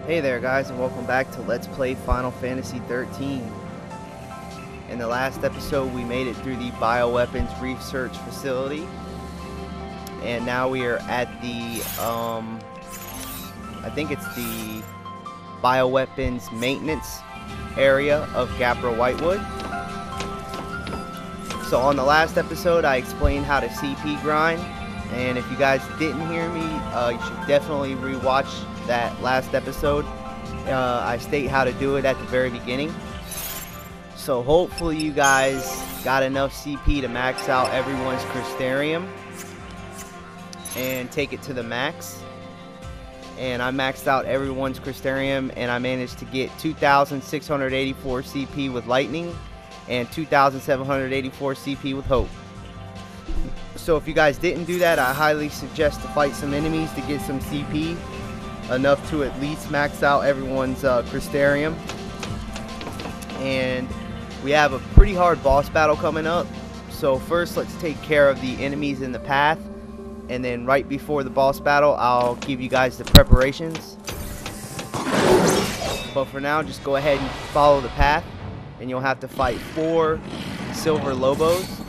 Hey there guys, and welcome back to Let's Play Final Fantasy XIII. In the last episode we made it through the bioweapons research facility, and now we are at the I think it's the bioweapons maintenance area of Gabra Whitewood. So on the last episode I explained how to CP grind, and if you guys didn't hear me, you should definitely rewatch that last episode. I state how to do it at the very beginning. So hopefully you guys got enough CP to max out everyone's Crystarium and take it to the max. And I maxed out everyone's Crystarium, and I managed to get 2,684 CP with Lightning and 2,784 CP with Hope. So if you guys didn't do that, I highly suggest to fight some enemies to get some CP, enough to at least max out everyone's Crystarium. And we have a pretty hard boss battle coming up. So first let's take care of the enemies in the path, and then right before the boss battle I'll give you guys the preparations. But for now, just go ahead and follow the path, and you'll have to fight 4 silver Lobos.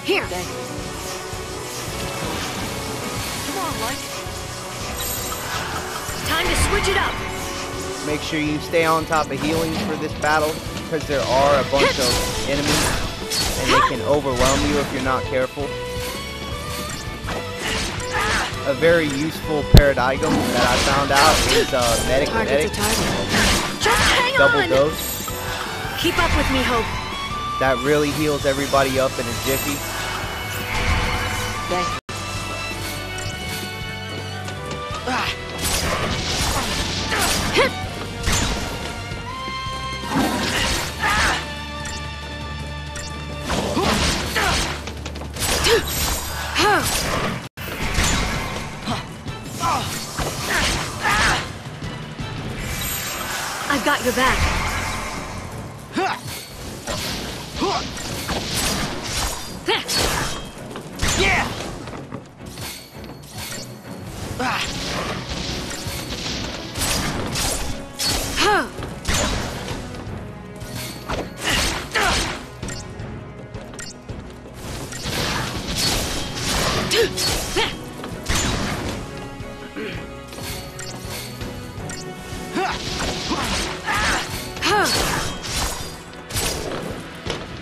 Here. Come on, Light. Time to switch it up. Make sure you stay on top of healing for this battle, because there are a bunch of enemies and they can overwhelm you if you're not careful. A very useful paradigm that I found out is Medic. Just hang Double on. dose. Keep up with me, Hope. That really heals everybody up in a jiffy. Okay. I've got your back. Yeah.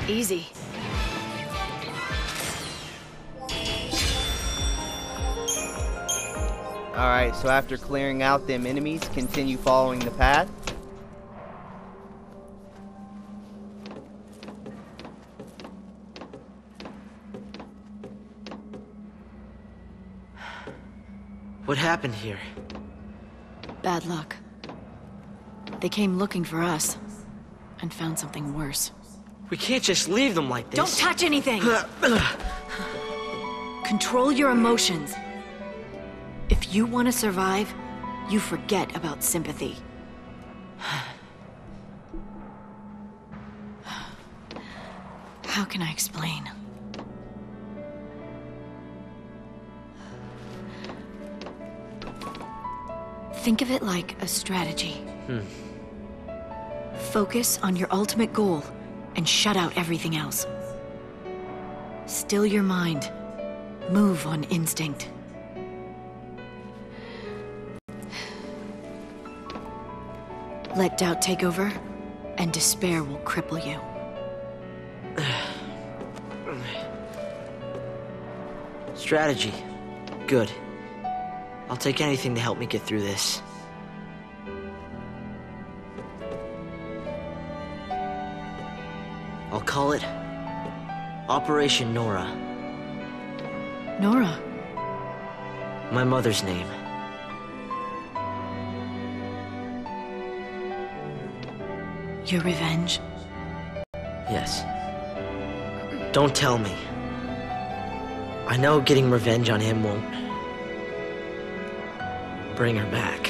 Easy. Alright, so after clearing out them enemies, continue following the path. What happened here? Bad luck. They came looking for us and found something worse. We can't just leave them like this. Don't touch anything! Control your emotions. If you want to survive, you forget about sympathy. How can I explain? Think of it like a strategy. Focus on your ultimate goal and shut out everything else. Still your mind. Move on instinct. Let doubt take over, and despair will cripple you. Strategy. Good. I'll take anything to help me get through this. I'll call it Operation Nora. Nora. My mother's name. Your revenge? Yes. Don't tell me. I know getting revenge on him won't bring her back.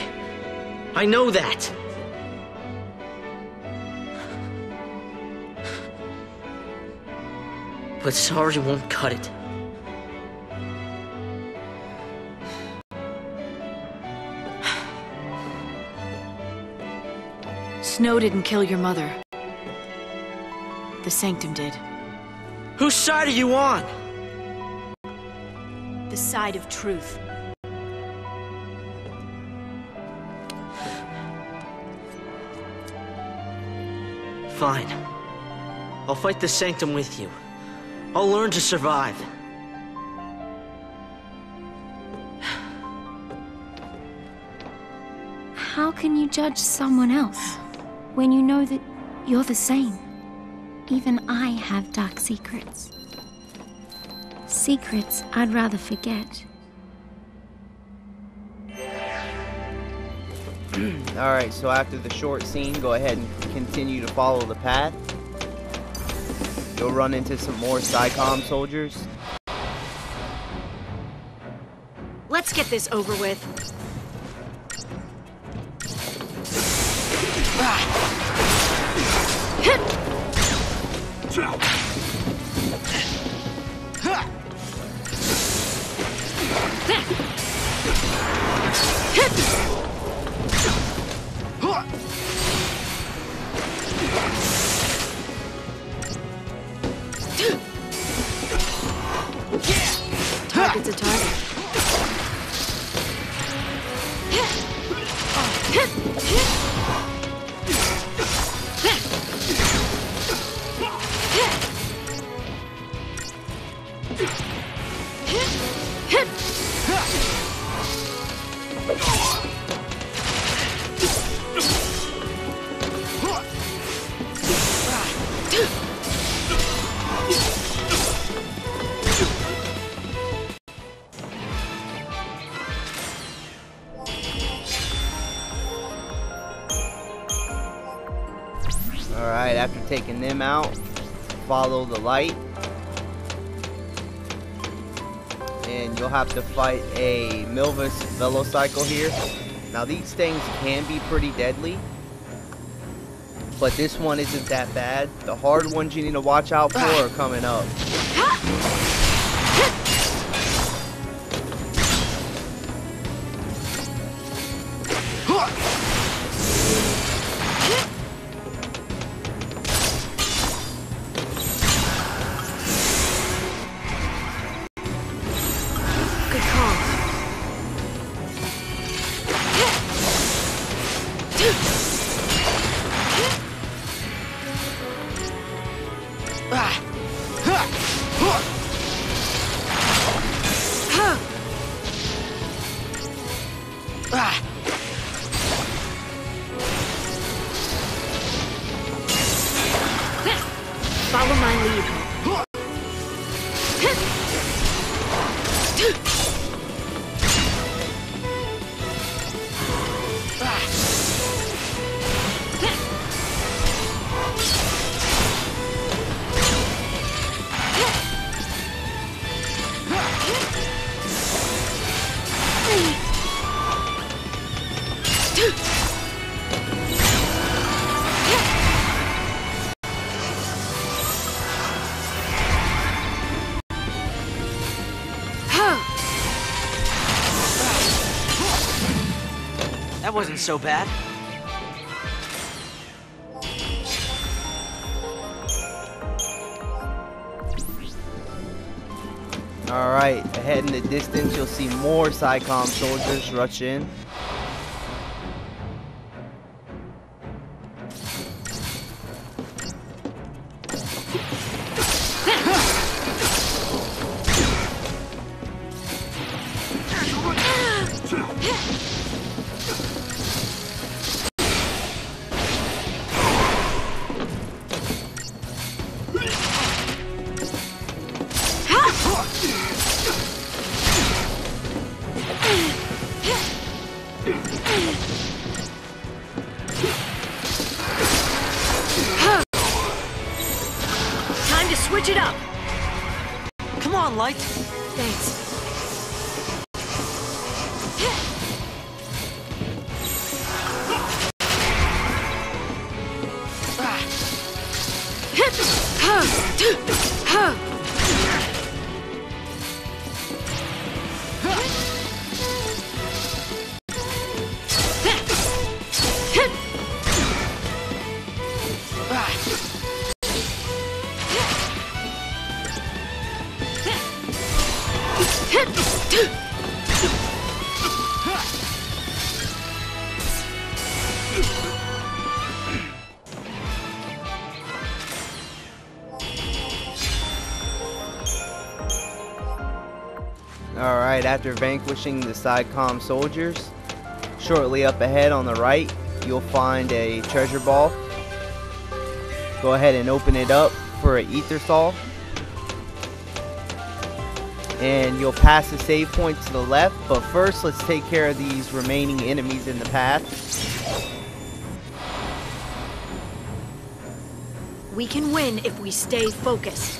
I know that! But sorry won't cut it. Snow didn't kill your mother. The Sanctum did. Whose side are you on? The side of truth. Fine. I'll fight the Sanctum with you. I'll learn to survive. How can you judge someone else when you know that you're the same? Even I have dark secrets. Secrets I'd rather forget. Alright, so after the short scene, go ahead and continue to follow the path. You'll run into some more PSICOM soldiers. Let's get this over with. Target's a target. Alright, after taking them out, follow the light. And you'll have to fight a Milvis Velocycle here. Now these things can be pretty deadly, but this one isn't that bad. The hard ones you need to watch out for are coming up. Good call. Follow my lead, Hope. That wasn't so bad. Alright, ahead in the distance you'll see more PSICOM soldiers rush in. Time to switch it up. Come on, Light. Thanks. Alright, after vanquishing the SciComm soldiers, shortly up ahead on the right, you'll find a treasure ball. Go ahead and open it up for an ether saw. And you'll pass the save point to the left, but first let's take care of these remaining enemies in the path. We can win if we stay focused.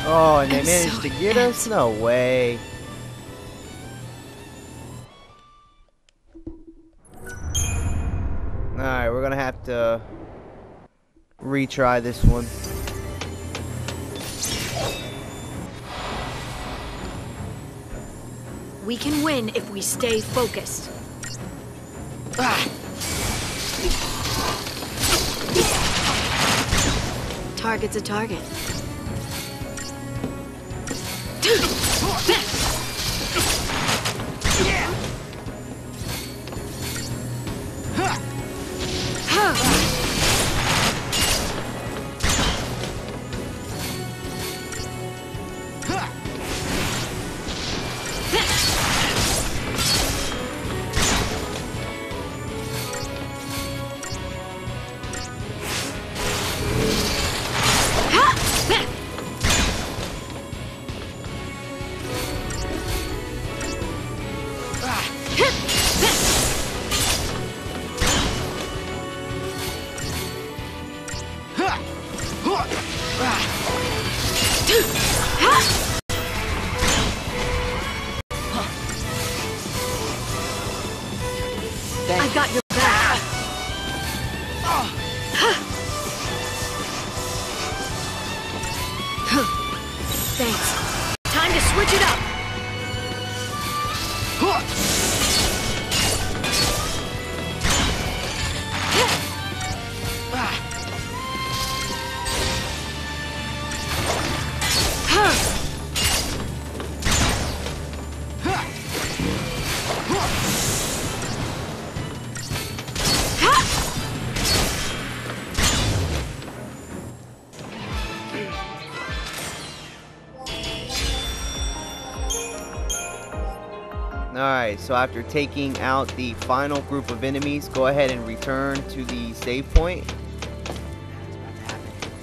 Oh, and they I'm managed so to get us? No way. Alright, we're gonna have to retry this one. We can win if we stay focused. Target's a target. I got your back. Thanks. Time to switch it up. Alright, so after taking out the final group of enemies, go ahead and return to the save point.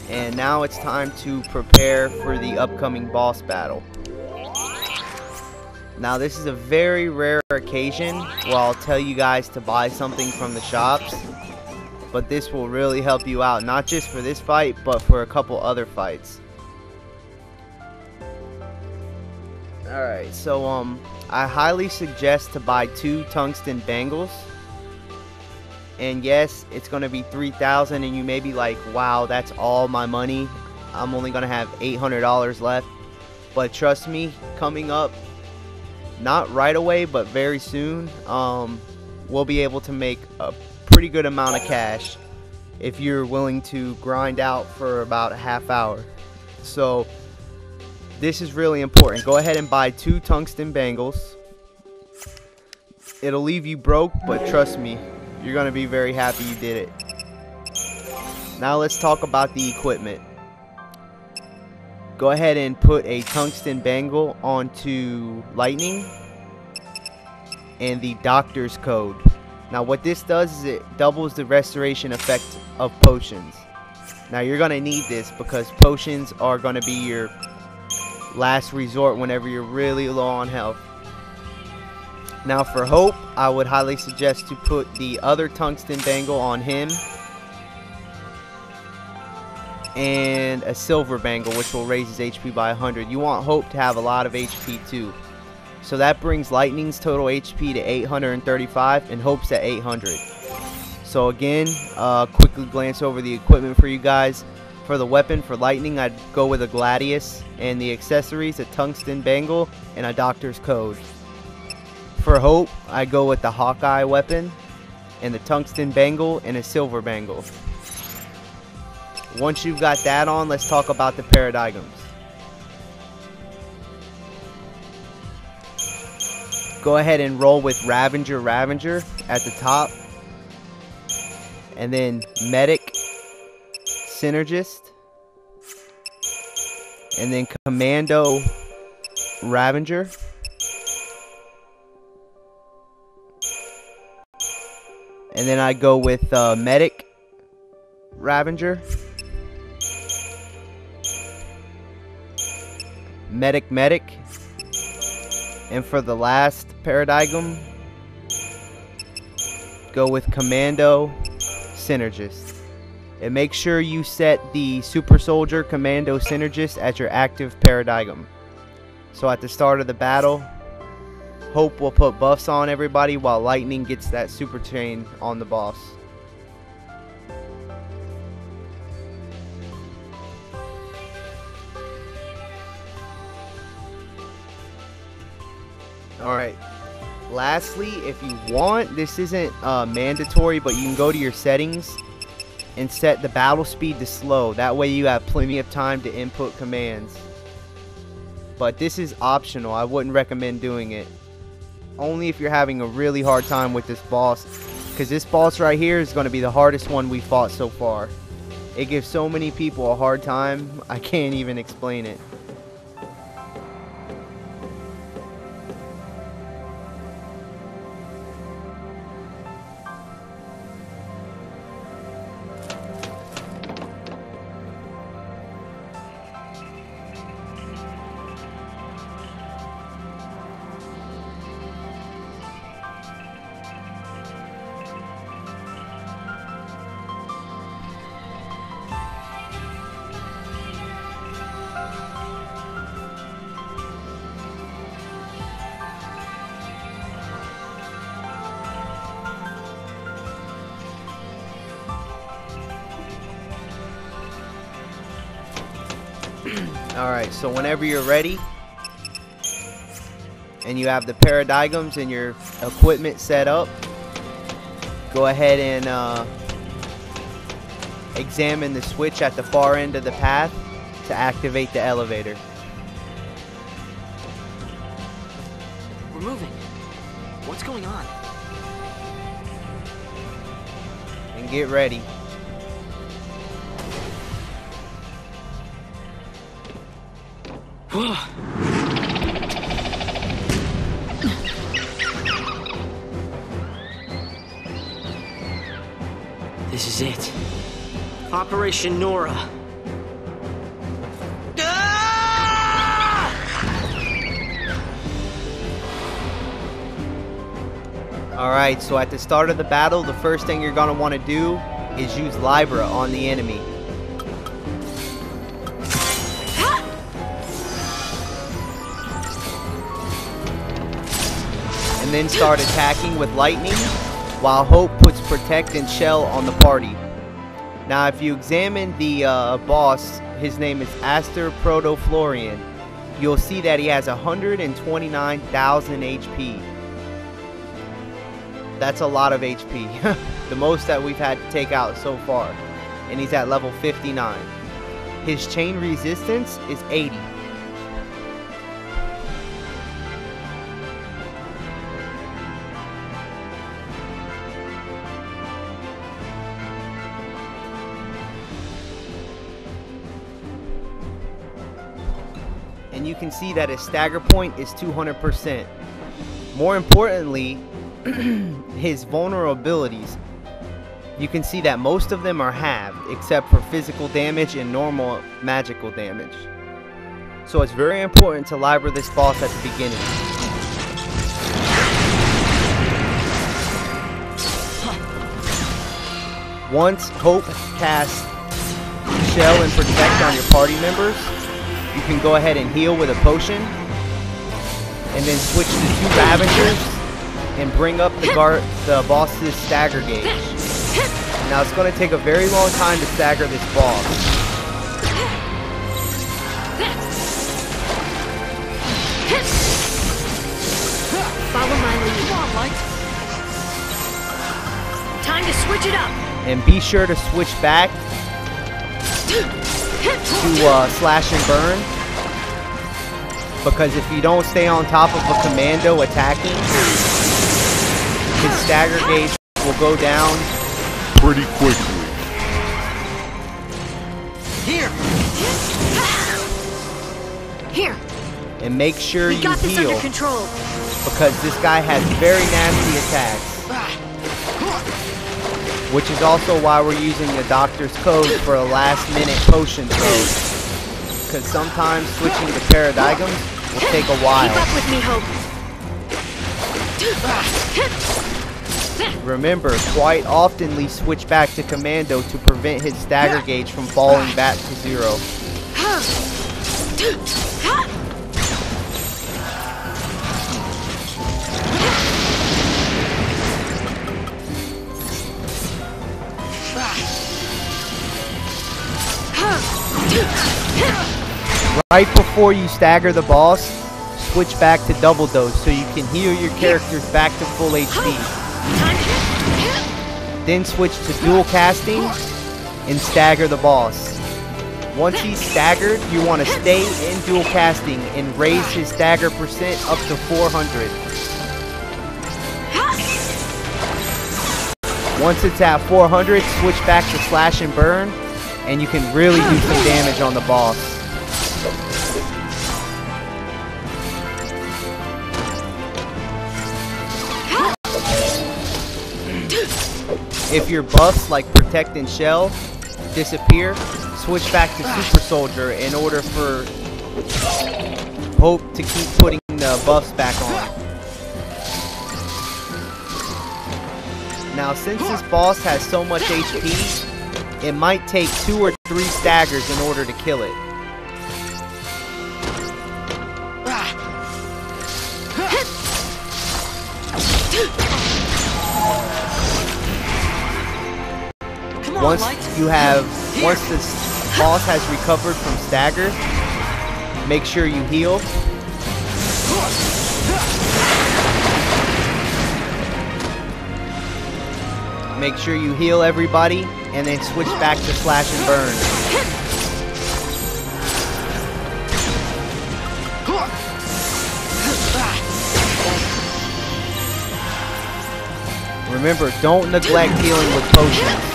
And now it's time to prepare for the upcoming boss battle. Now this is a very rare occasion where I'll tell you guys to buy something from the shops. But this will really help you out, not just for this fight, but for a couple other fights. Alright, so I highly suggest to buy 2 tungsten bangles. And yes, it's going to be 3,000 and you may be like, wow, that's all my money. I'm only going to have $800 left. But trust me, coming up, not right away, but very soon, we'll be able to make a pretty good amount of cash if you're willing to grind out for about a half hour. So this is really important. Go ahead and buy 2 tungsten bangles. It'll leave you broke, but trust me, you're going to be very happy you did it. Now let's talk about the equipment. Go ahead and put a tungsten bangle onto lightning and the doctor's code. Now what this does is it doubles the restoration effect of potions. Now you're going to need this because potions are going to be your last resort whenever you're really low on health. Now for Hope, I would highly suggest to put the other tungsten bangle on him and a silver bangle, which will raise his HP by 100. You want Hope to have a lot of HP too. So that brings Lightning's total HP to 835 and Hope's at 800. So again, quickly glance over the equipment for you guys. For the weapon for Lightning, I'd go with a Gladius, and the accessories, a tungsten bangle and a doctor's code. For Hope, I go with the Hawkeye weapon and the tungsten bangle and a silver bangle. Once you've got that on, let's talk about the paradigms. Go ahead and roll with Ravager at the top. And then Medic, Synergist. And then Commando, Ravager. And then I go with Medic, Ravager. Medic. And for the last paradigm, go with Commando, Synergist. And make sure you set the Super Soldier Commando Synergist at your active paradigm. So at the start of the battle, Hope will put buffs on everybody while Lightning gets that super chain on the boss. Alright, lastly, if you want, this isn't mandatory, but you can go to your settings and set the battle speed to slow. That way you have plenty of time to input commands. But this is optional. I wouldn't recommend doing it. Only if you're having a really hard time with this boss, because this boss right here is going to be the hardest one we fought so far. It gives so many people a hard time, I can't even explain it. Alright, so whenever you're ready and you have the paradigms and your equipment set up, go ahead and examine the switch at the far end of the path to activate the elevator. We're moving. What's going on? And get ready. This is it. Operation Nora. Alright, so at the start of the battle, the first thing you're going to want to do is use Libra on the enemy. and then start attacking with lightning, while Hope puts Protect and Shell on the party. Now if you examine the boss, his name is Aster Protoflorian, you'll see that he has 129,000 HP. That's a lot of HP. The most that we've had to take out so far. And he's at level 59. His chain resistance is 80. And you can see that his stagger point is 200%. More importantly, his vulnerabilities, you can see that most of them are halved except for physical damage and normal magical damage. So it's very important to liber this boss at the beginning. Once Hope casts Shell and Protect on your party members, you can go ahead and heal with a potion, and then switch to 2 Ravengers and bring up the boss's stagger gauge. Now it's going to take a very long time to stagger this boss. Follow my lead. Come on, Light. Time to switch it up. And be sure to switch back to Slash and Burn, because if you don't stay on top of a commando attacking, his stagger gauge will go down pretty quickly. Here. And make sure We you got this heal, under control. because this guy has very nasty attacks. Which is also why we're using the doctor's code for a last minute potion throw. Because sometimes switching to paradigms will take a while. Keep up with me, Hope. Remember, quite oftenly switch back to commando to prevent his stagger gauge from falling back to 0. Right before you stagger the boss, switch back to double dose so you can heal your characters back to full HP. Then switch to dual casting and stagger the boss. Once he's staggered, you want to stay in dual casting and raise his stagger percent up to 400. Once it's at 400, switch back to Slash and Burn, and you can really do some damage on the boss. If your buffs like Protect and Shell disappear, switch back to Super Soldier in order for Hope to keep putting the buffs back on. Now since this boss has so much HP, it might take 2 or 3 staggers in order to kill it. Once this boss has recovered from stagger, make sure you heal. Make sure you heal everybody, and then switch back to Slash and Burn. Remember, don't neglect healing with potions.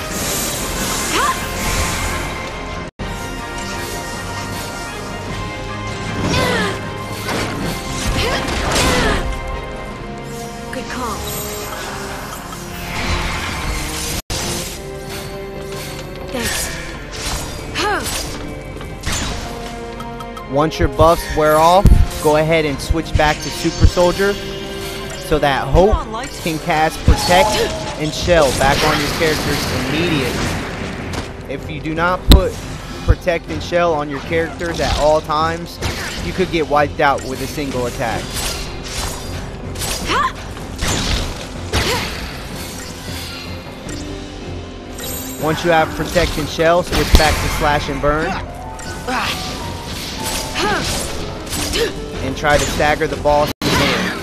Good call. Thanks. Once your buffs wear off, go ahead and switch back to Super Soldier so that Hope can cast Protect and Shell back on your characters immediately. If you do not put Protect and Shell on your characters at all times, you could get wiped out with a single attack. Once you have Protect and Shell, switch back to Slash and Burn. And try to stagger the boss if you can.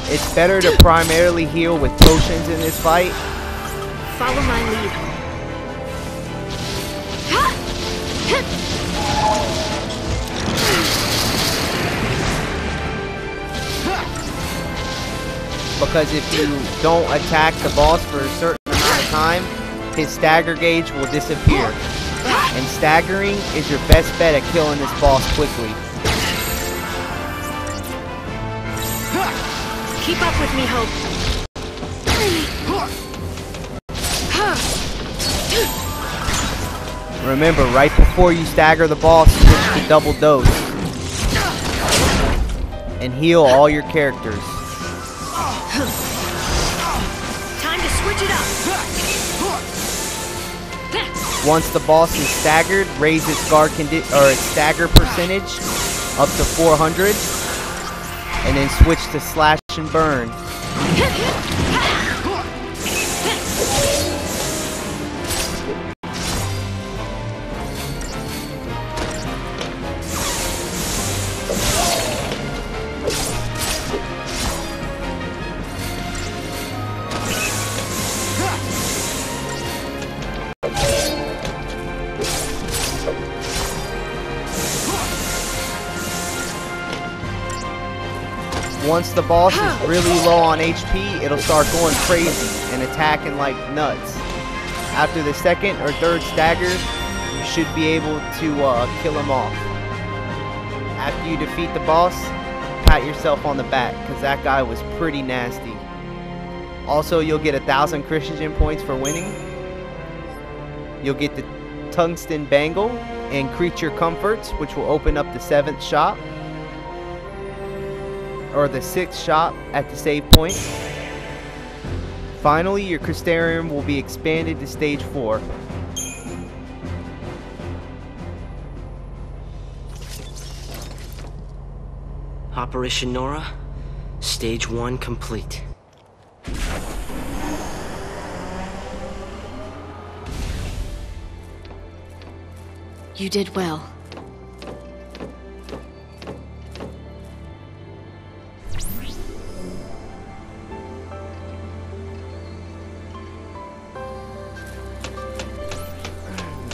It's better to primarily heal with potions in this fight. Follow my lead. Because if you don't attack the boss for a certain amount of time, his stagger gauge will disappear. And staggering is your best bet at killing this boss quickly. Keep up with me, Hope. Remember, right before you stagger the boss, switch to double dose. And heal all your characters. Time to switch it up. Once the boss is staggered, raise its its stagger percentage up to 400. And then switch to Slash and Burn. Once the boss is really low on HP, it'll start going crazy and attacking like nuts. After the second or third stagger, you should be able to kill him off. After you defeat the boss, pat yourself on the back, because that guy was pretty nasty. Also, you'll get 1,000 Christian points for winning. You'll get the Tungsten Bangle and Creature Comforts, which will open up the 7th shop. Or the 6th shop at the save point. Finally, your Crystarium will be expanded to stage 4. Operation Nora, stage 1 complete. You did well.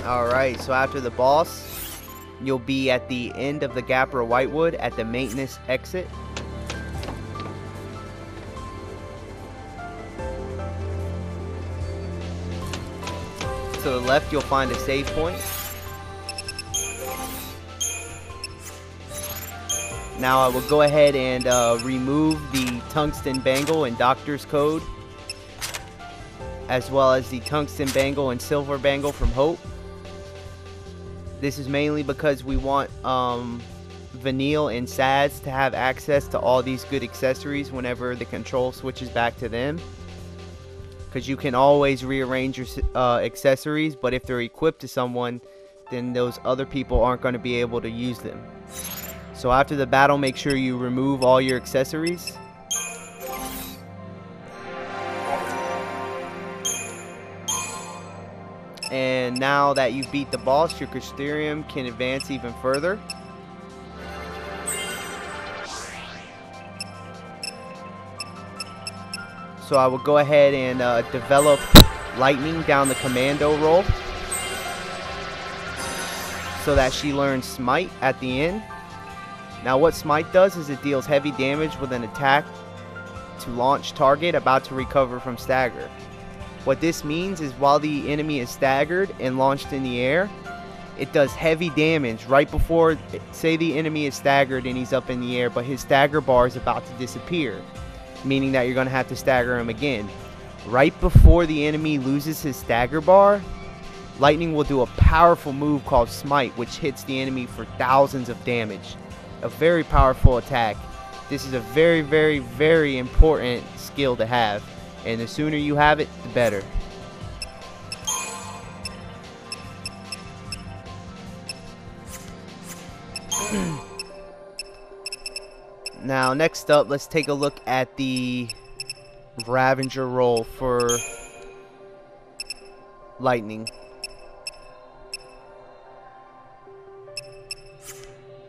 Alright, so after the boss, you'll be at the end of the Gapra Whitewood at the maintenance exit. To the left, you'll find a save point. Now I will go ahead and remove the Tungsten Bangle and Doctor's Code, as well as the Tungsten Bangle and Silver Bangle from Hope. This is mainly because we want Vanille and Sads to have access to all these good accessories whenever the control switches back to them. Because you can always rearrange your accessories, but if they're equipped to someone, then those other people aren't going to be able to use them. So after the battle, make sure you remove all your accessories. And now that you've beat the boss, your Crystarium can advance even further. So I will go ahead and develop Lightning down the commando roll, so that she learns Smite at the end. Now what Smite does is it deals heavy damage with an attack to launch target about to recover from stagger. What this means is while the enemy is staggered and launched in the air, it does heavy damage right before, say the enemy is staggered and he's up in the air, but his stagger bar is about to disappear, meaning that you're going to have to stagger him again. Right before the enemy loses his stagger bar, Lightning will do a powerful move called Smite, which hits the enemy for thousands of damage. A very powerful attack. This is a very, very, very important skill to have. And the sooner you have it, the better. Now, next up, let's take a look at the Ravager roll for Lightning.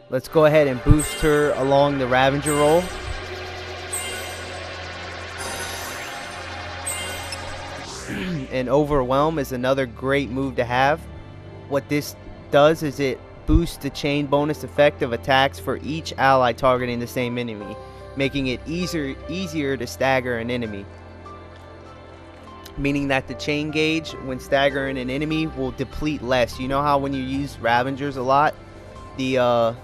Let's go ahead and boost her along the Ravager roll. And Overwhelm is another great move to have. What this does is it boosts the chain bonus effect of attacks for each ally targeting the same enemy, making it easier to stagger an enemy. Meaning that the chain gauge when staggering an enemy will deplete less. You know how when you use Ravagers a lot, the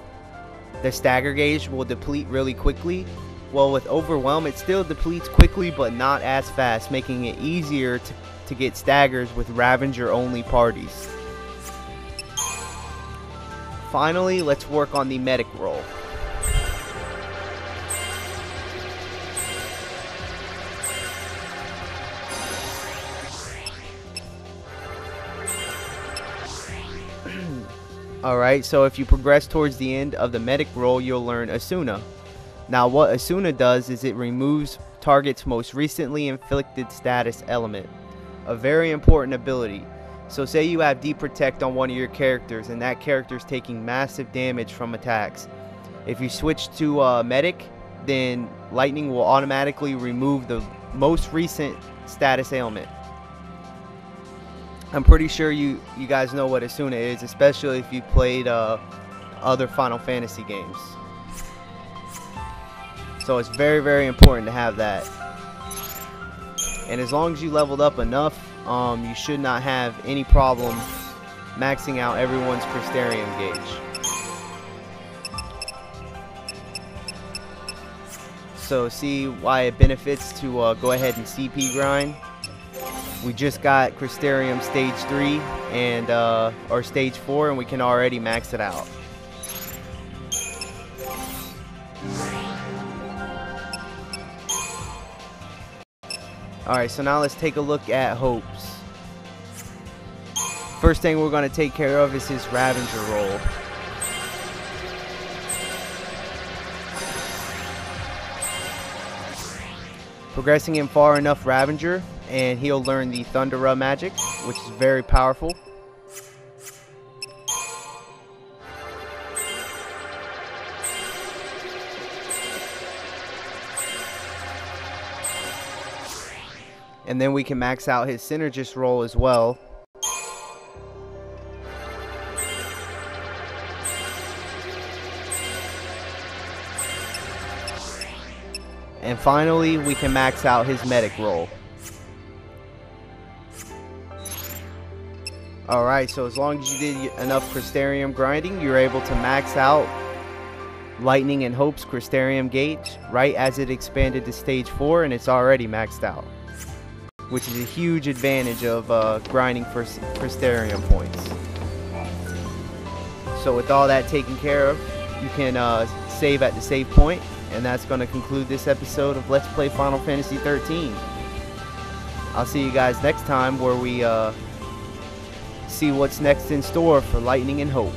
stagger gauge will deplete really quickly? Well, with Overwhelm, it still depletes quickly, but not as fast, making it easier to get staggers with Ravager only parties. Finally, let's work on the medic roll. Alright, so if you progress towards the end of the medic roll, you'll learn Asuna. Now, what Asuna does is it removes target's most recently inflicted status element. A very important ability. So say you have Deep Protect on one of your characters and that character's taking massive damage from attacks. If you switch to Medic, then Lightning will automatically remove the most recent status ailment. I'm pretty sure you guys know what Asuna is, especially if you played other Final Fantasy games. So it's very, very important to have that. And as long as you leveled up enough, you should not have any problem maxing out everyone's Crystarium gauge. So see why it benefits to go ahead and CP grind. We just got Crystarium stage 3 and or stage 4, and we can already max it out. Alright, so now let's take a look at Hopes. First thing we're going to take care of is his Ravager roll. Progressing him far enough Ravager, and he'll learn the Thundera magic, which is very powerful. And then we can max out his Synergist roll as well. And finally, we can max out his Medic roll. Alright, so as long as you did enough Crystarium grinding, you're able to max out Lightning and Hope's Crystarium gauge right as it expanded to stage 4, and it's already maxed out, which is a huge advantage of grinding for Crystarium points. So with all that taken care of, you can save at the save point, and that's going to conclude this episode of Let's Play Final Fantasy XIII. I'll see you guys next time where we see what's next in store for Lightning and Hope.